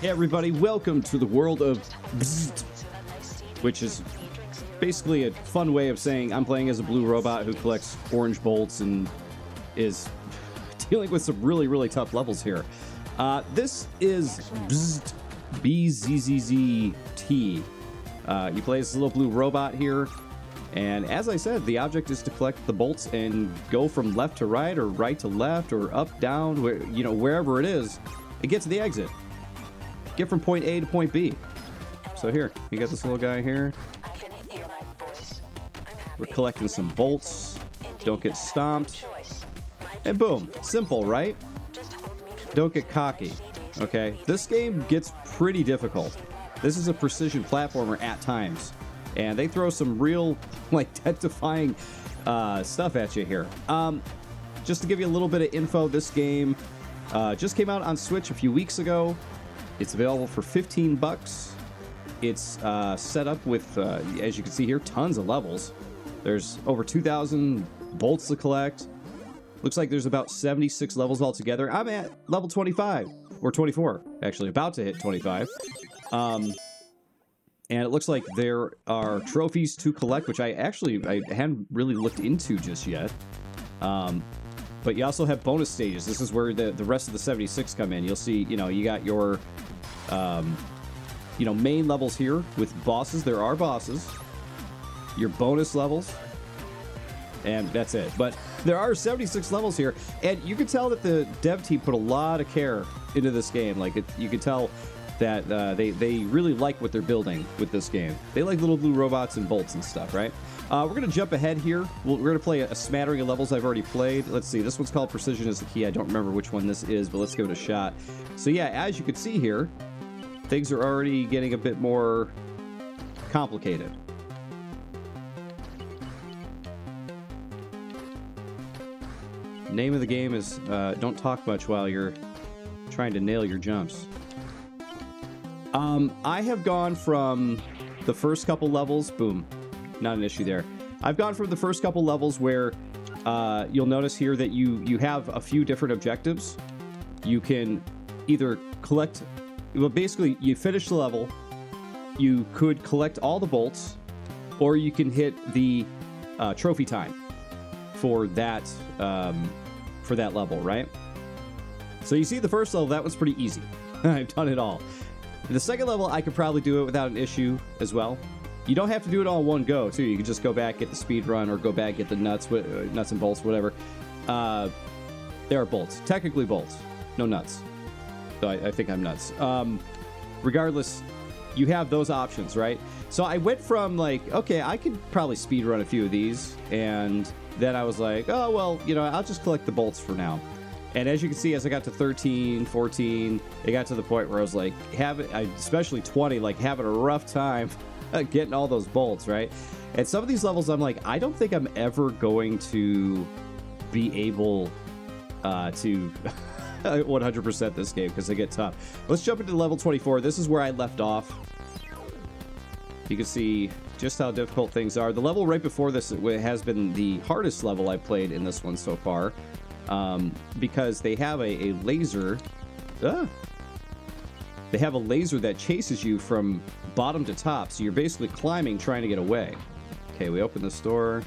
Hey everybody, welcome to the world of BZZZT, which is basically a fun way of saying I'm playing as a blue robot who collects orange bolts and is dealing with some really tough levels here. This is BZZZT, BZZZT. You play as a little blue robot here, and as I said, the object is to collect the bolts and go from left to right or right to left or up, down, wherever it is, and get to the exit. Get from point A to point B. So here, you got this little guy here. We're collecting some bolts. Don't get stomped. And boom. Simple, right? Don't get cocky. Okay? This game gets pretty difficult. This is a precision platformer at times. And they throw some real, death-defying stuff at you here. Just to give you a little bit of info, this game just came out on Switch a few weeks ago. It's available for 15 bucks. It's set up with, as you can see here, tons of levels. There's over 2,000 bolts to collect. Looks like there's about 76 levels altogether. I'm at level 25, or 24, actually, about to hit 25. And it looks like there are trophies to collect, which I hadn't really looked into just yet. But you also have bonus stages. This is where the rest of the 76 come in. You'll see, you got your, main levels here with bosses. There are bosses. Your bonus levels. And that's it. But there are 76 levels here. And you can tell that the dev team put a lot of care into this game. You can tell that they really like what they're building with this game. They like little blue robots and bolts and stuff, right? We're going to jump ahead here. We're going to play a smattering of levels I've already played. Let's see. This one's called Precision is the Key. I don't remember which one this is, but let's give it a shot. So yeah, as you can see here, things are already getting a bit more complicated. Name of the game is don't talk much while you're trying to nail your jumps. I have gone from the first couple levels, boom, not an issue there. I've gone from the first couple levels where you'll notice here that you have a few different objectives. You can either collect, well, basically you finish the level, you could collect all the bolts, or you can hit the trophy time for that level, right? So you see the first level, that was pretty easy. I've done it all. The second level, I could probably do it without an issue as well. You don't have to do it all in one go, too. You can just go back, get the speed run, or go back, get the nuts and bolts, whatever. There are bolts. Technically bolts. No nuts. So I think I'm nuts. Regardless, you have those options, right? So I went from okay, I could probably speed run a few of these, and then I was like, oh, well, I'll just collect the bolts for now. And as you can see, as I got to 13, 14, it got to the point where I was especially 20, having a rough time getting all those bolts, right? And some of these levels, I'm like, I don't think I'm ever going to be able to 100% this game because they get tough. Let's jump into level 24. This is where I left off. You can see just how difficult things are. The level right before this has been the hardest level I've played in this one so far. Because they have a laser. They have a laser that chases you from bottom to top, so you're basically climbing, trying to get away. Okay, we open this door.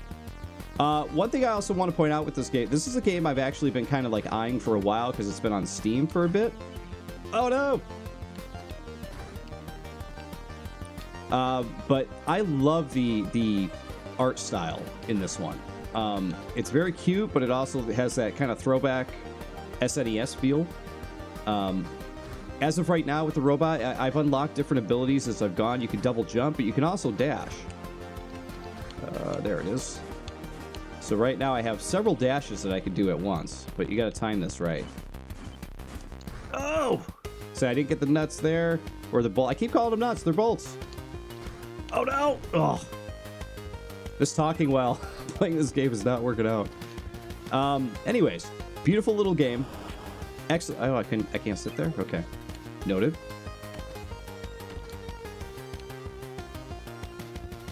One thing I also want to point out with this game, this is a game I've actually been kind of eyeing for a while because it's been on Steam for a bit. Oh no! But I love the art style in this one. It's very cute, but it also has that kind of throwback SNES feel. As of right now with the robot, I've unlocked different abilities as I've gone. You can double jump, but you can also dash. There it is. So right now I have several dashes that I can do at once, but you got to time this right. Oh! So I didn't get the nuts there, or the bolt. I keep calling them nuts. They're bolts. Oh no! Oh. This talking while playing this game is not working out. Anyways, beautiful little game. Excellent. Oh, I can't sit there? Okay. Noted.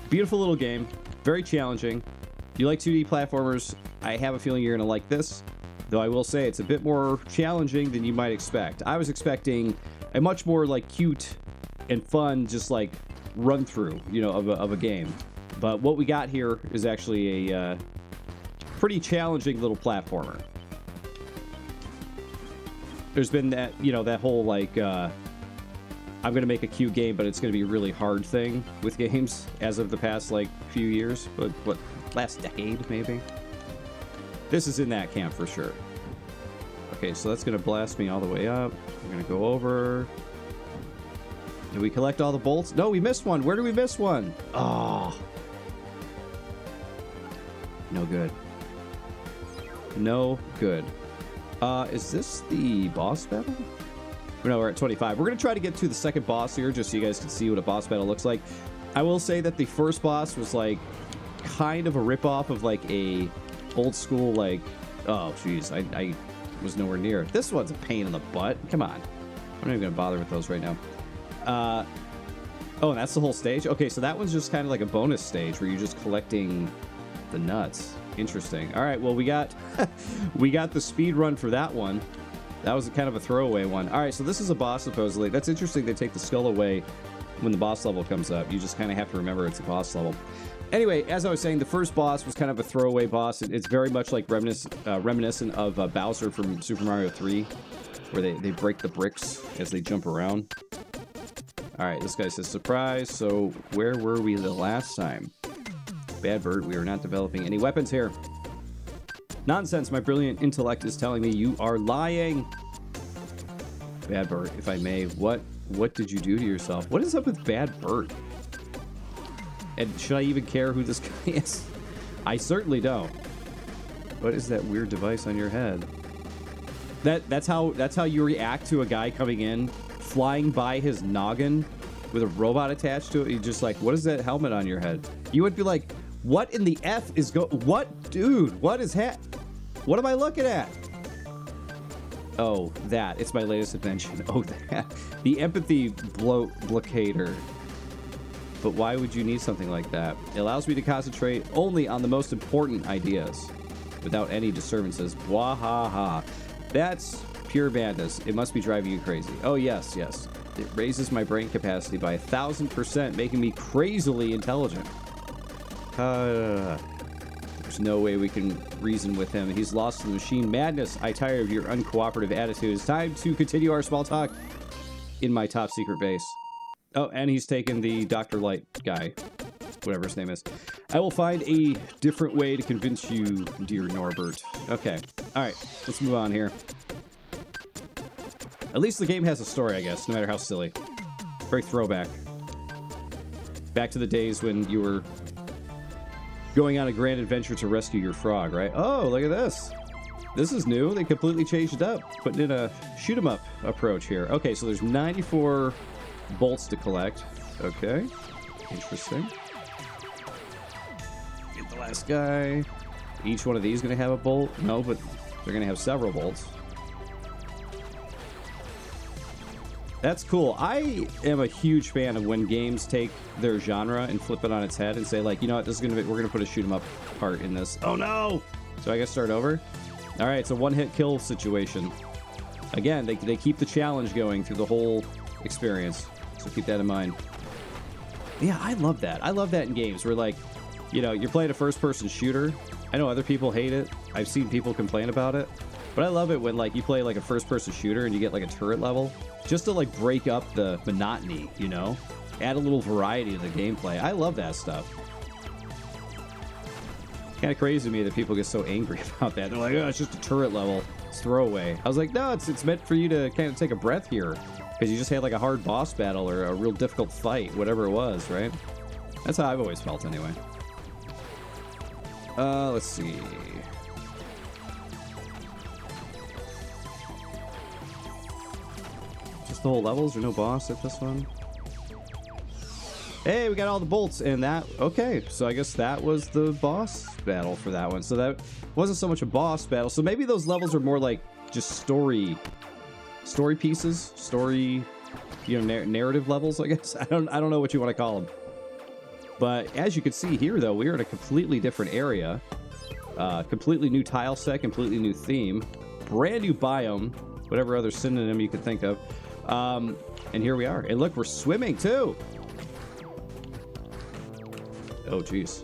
Beautiful little game. Very challenging. If you like 2D platformers, I have a feeling you're going to like this. Though I will say it's a bit more challenging than you might expect. I was expecting a much more like cute and fun, just like run through, you know, of a game. But what we got here is actually a pretty challenging little platformer. There's been that, you know, that whole like I'm gonna make a cute game, but it's gonna be a really hard thing with games as of the past like few years, but what, last decade maybe. This is in that camp for sure. Okay, so that's gonna blast me all the way up. We're gonna go over. Did we collect all the bolts? No, we missed one. Where did we miss one? Oh, no good. No good. Is this the boss battle? No, we're at 25. We're going to try to get to the second boss here just so you guys can see what a boss battle looks like. I will say that the first boss was like kind of a ripoff of like a old school like, oh jeez, I was nowhere near. This one's a pain in the butt. Come on. I'm not even going to bother with those right now. Oh, and that's the whole stage? Okay, so that one's just kind of like a bonus stage where you're just collecting the nuts. Interesting. All right, well, we got we got the speed run for that one. That was kind of a throwaway one. All right, so this is a boss, supposedly. That's interesting. They take the skull away when the boss level comes up. You just kind of have to remember it's a boss level. Anyway, as I was saying, the first boss was kind of a throwaway boss. It's very much like reminiscent of Bowser from Super Mario 3, where they break the bricks as they jump around. All right, this guy says surprise. So where were we the last time? Bad Bert, we are not developing any weapons here. Nonsense, my brilliant intellect is telling me you are lying. Bad Bert, if I may, what did you do to yourself? What is up with Bad Bert? And should I even care who this guy is? I certainly don't. What is that weird device on your head? That's how you react to a guy coming in, flying by his noggin with a robot attached to it. You're just like, what is that helmet on your head? You would be like, what in the F is what, dude? What is what am I looking at? Oh, that. It's my latest invention. Oh, that. The empathy blockator. But why would you need something like that? It allows me to concentrate only on the most important ideas without any disturbances. Wahaha. That's pure madness. It must be driving you crazy. Oh, yes, yes. It raises my brain capacity by 1,000%, making me crazily intelligent. There's no way we can reason with him. He's lost to the machine madness. I tire of your uncooperative attitude. It's time to continue our small talk in my top secret base. Oh, and he's taken the Dr. Light guy, whatever his name is. I will find a different way to convince you, dear Norbert. Okay. All right. Let's move on here. At least the game has a story, I guess, no matter how silly. Very throwback. Back to the days when you were going on a grand adventure to rescue your frog, right? Oh, look at this. This is new. They completely changed it up, putting in a shoot-'em-up approach here. Okay, so there's 94 bolts to collect. Okay, interesting. Get the last guy. Each one of these going to have a bolt? No, but they're going to have several bolts. That's cool. I am a huge fan of when games take their genre and flip it on its head and say, like, you know what, this is gonna be, we're gonna put a shoot 'em up part in this. Oh no! So I guess start over. All right, it's a one-hit kill situation. Again, they keep the challenge going through the whole experience, so keep that in mind. Yeah, I love that. I love that in games where, like, you know, you're playing a first-person shooter. I know other people hate it. I've seen people complain about it. But I love it when, like, you play, like, a first-person shooter and you get, like, a turret level. Just to, like, break up the monotony, you know? Add a little variety to the gameplay. I love that stuff. Kind of crazy to me that people get so angry about that. They're like, oh, it's just a turret level. It's throwaway. I was like, no, it's meant for you to kind of take a breath here. Because you just had, like, a hard boss battle or a real difficult fight, whatever it was, right? That's how I've always felt, anyway. Let's see. The whole levels or no boss at this one? Hey, we got all the bolts and that. Okay, so I guess that was the boss battle for that one. So that wasn't so much a boss battle. So maybe those levels are more like just story pieces, you know, narrative levels, I guess. I don't know what you want to call them. But as you can see here, though, we're in a completely different area. Completely new tile set, completely new theme, brand new biome, whatever other synonym you could think of. And here we are. And look, we're swimming too. Oh, geez.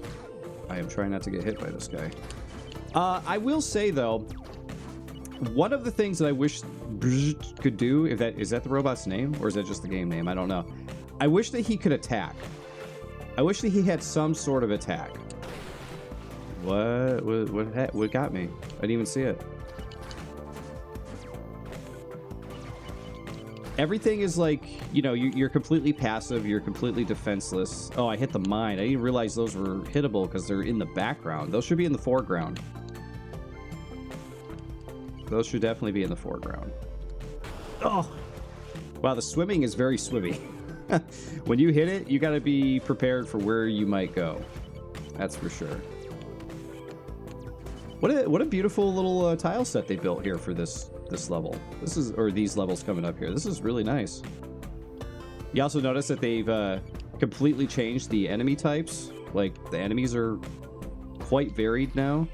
I am trying not to get hit by this guy. I will say, though, one of the things that I wish could do, if that is that the robot's name, or is that just the game name? I don't know. I wish that he could attack. I wish that he had some sort of attack. What got me? I didn't even see it. Everything is like, you know, you're completely passive. You're completely defenseless. Oh, I hit the mine. I didn't realize those were hittable because they're in the background. Those should be in the foreground. Those should definitely be in the foreground. Oh, wow. The swimming is very swimmy. When you hit it, you got to be prepared for where you might go. That's for sure. What a beautiful little tile set they built here for this level. These levels coming up here. This is really nice. You also notice that they've completely changed the enemy types. Like, the enemies are quite varied now.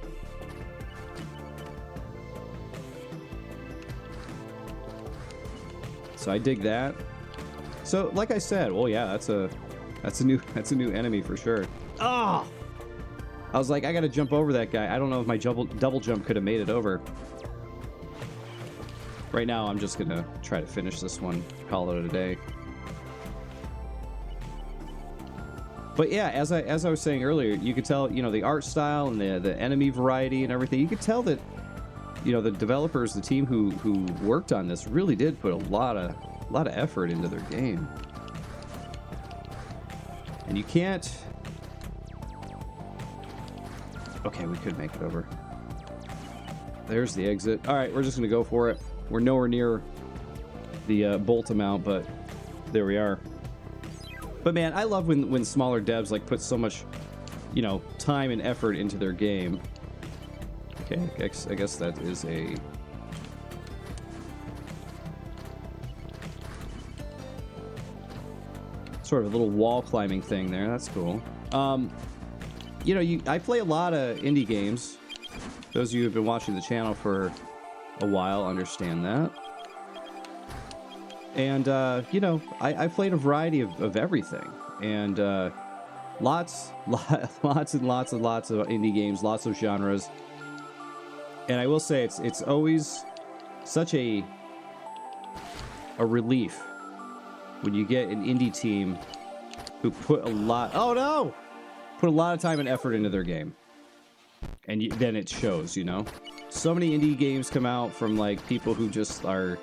So I dig that. So, like I said, well, yeah, that's a new enemy for sure. Ah! I was like, I gotta jump over that guy. I don't know if my double jump could have made it over. Right now, I'm just gonna try to finish this one, call it a day. But yeah, as I was saying earlier, you could tell, you know, the art style and the enemy variety and everything. You could tell that, you know, the developers, the team who worked on this, really did put a lot of effort into their game. And you can't. Okay, we could make it over. There's the exit. All right, we're just gonna go for it. We're nowhere near the bolt amount, but there we are. But man, I love when smaller devs like put so much, you know, time and effort into their game. Okay, I guess that is a sort of a little wall climbing thing there. That's cool. You know, I play a lot of indie games. Those of you who have been watching the channel for a while understand that. And, you know, I played a variety of everything. And lots and lots of indie games, lots of genres. And I will say it's always such a relief when you get an indie team who put a lot of time and effort into their game. And then it shows, you know. So many indie games come out from like people who just are,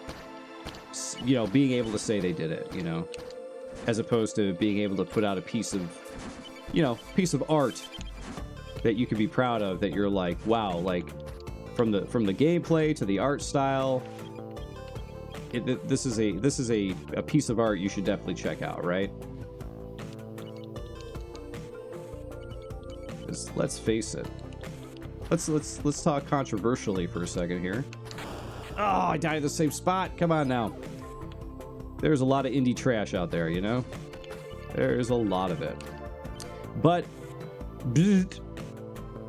you know, being able to say they did it, you know, as opposed to being able to put out a piece of art that you can be proud of, that you're like, wow, like from the gameplay to the art style, this is a piece of art you should definitely check out, right? Let's face it. Let's talk controversially for a second here. Oh, I died at the same spot. Come on now. There's a lot of indie trash out there, you know? There's a lot of it. But,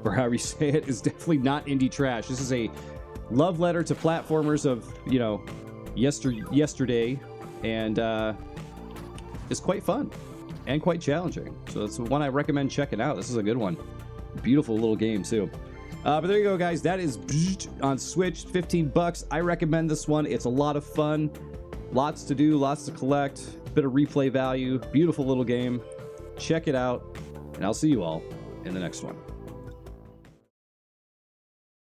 or however you say it, is definitely not indie trash. This is a love letter to platformers of, you know, yesterday, and it's quite fun and quite challenging. So it's one I recommend checking out. This is a good one. Beautiful little game too. But there you go, guys. That is on Switch, $15. I recommend this one. It's a lot of fun. Lots to do, lots to collect, bit of replay value. Beautiful little game. Check it out, and I'll see you all in the next one.